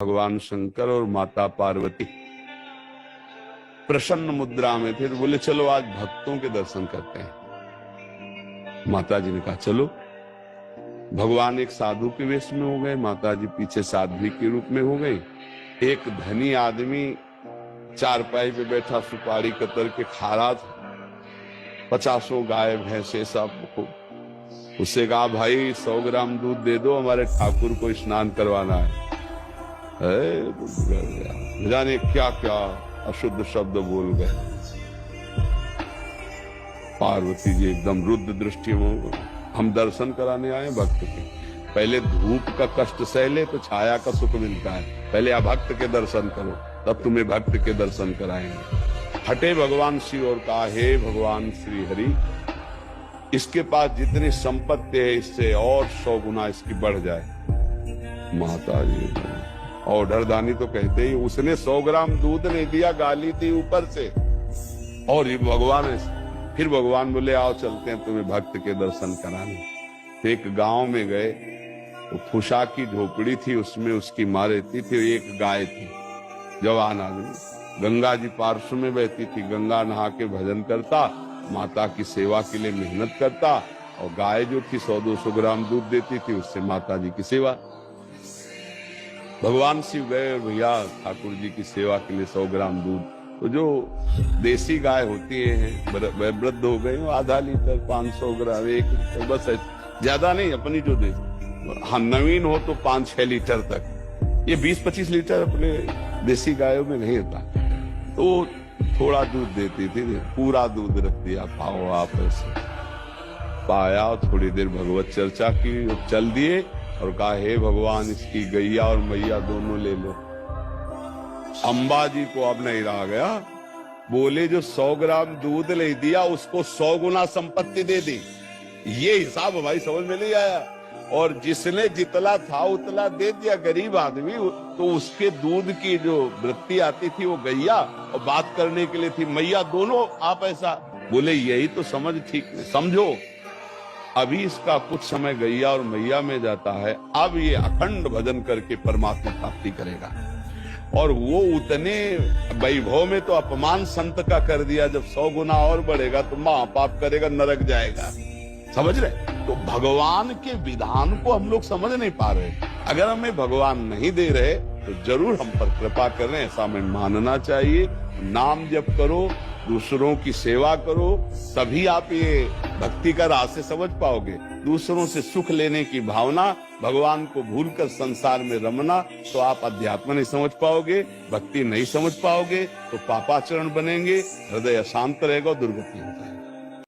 भगवान शंकर और माता पार्वती प्रसन्न मुद्रा में थे, तो बोले चलो आज भक्तों के दर्शन करते हैं। माता जी ने कहा चलो। भगवान एक साधु के वेश में हो गए, माता जी पीछे साध्वी के रूप में हो गई। एक धनी आदमी चारपाई पे बैठा सुपारी कतर के खा रहा था, 50 गाय भैंसे सब। उससे कहा भाई 100 ग्राम दूध दे दो, हमारे ठाकुर को स्नान करवाना है। जाने क्या क्या अशुद्ध शब्द बोल गए। पार्वती जी एकदम रुद्र दृष्टि में, हम दर्शन कराने आए भक्त के। पहले धूप का कष्ट सह ले तो छाया का सुख मिलता है, पहले अभक्त के दर्शन करो तब तुम्हें भक्त के दर्शन कराएंगे। हटे भगवान शिव और कहा हे भगवान श्री हरि, इसके पास जितनी संपत्ति है इससे और 100 गुना इसकी बढ़ जाए। माता जी ऑर्डर दानी तो कहते ही, उसने 100 ग्राम दूध नहीं दिया, गाली थी ऊपर से। और ये भगवान है। फिर भगवान बोले आओ चलते हैं तुम्हें भक्त के दर्शन कराने। तो एक गांव में गए, तो फुशा की झोपड़ी थी, उसमें उसकी माँ रहती थी, एक गाय थी। जवान आदमी गंगा जी पार्श्व में बहती थी, गंगा नहा के भजन करता, माता की सेवा के लिए मेहनत करता, और गाय जो थी 100-200 ग्राम दूध देती थी, उससे माता जी की सेवा। भगवान शिव गए भैया ठाकुर जी की सेवा के लिए 100 ग्राम दूध। तो जो देसी गाय होती है वृद्ध हो गई, आधा लीटर 500 ग्राम 1 लीटर बस, ज्यादा नहीं। अपनी जो दे हाँ नवीन हो तो 5-6 लीटर तक, ये 20-25 लीटर अपने देसी गायों में नहीं होता। तो थोड़ा दूध देती थी, पूरा दूध रख दिया, पाओ आप ऐसे पाया। थोड़ी देर भगवत चर्चा की, चल दिए और कहा हे भगवान इसकी गैया और मैया दोनों ले लो। अंबा जी को अब नहीं रहा गया, बोले जो 100 ग्राम दूध ले दिया उसको 100 गुना संपत्ति दे दी। ये हिसाब भाई समझ में नहीं आया। और जिसने जितना था उतना दे दिया गरीब आदमी, तो उसके दूध की जो वृत्ति आती थी वो गैया, और बात करने के लिए थी मैया, दोनों आप ऐसा बोले। यही तो समझ ठीक नहीं समझो। अभी इसका कुछ समय गैया और मैया में जाता है, अब ये अखंड भजन करके परमात्मा प्राप्ति करेगा। और वो उतने वैभव में तो अपमान संत का कर दिया, जब 100 गुना और बढ़ेगा तो महापाप करेगा, नरक जाएगा। समझ रहे? तो भगवान के विधान को हम लोग समझ नहीं पा रहे। अगर हमें भगवान नहीं दे रहे तो जरूर हम पर कृपा करें, ऐसा हमें मानना चाहिए। नाम जप करो, दूसरों की सेवा करो, तभी आप ये भक्ति का रास्ते समझ पाओगे। दूसरों से सुख लेने की भावना, भगवान को भूलकर संसार में रमना, तो आप अध्यात्म नहीं समझ पाओगे, भक्ति नहीं समझ पाओगे, तो पापाचरण बनेंगे, हृदय अशांत रहेगा, दुर्गति हो जाएगी।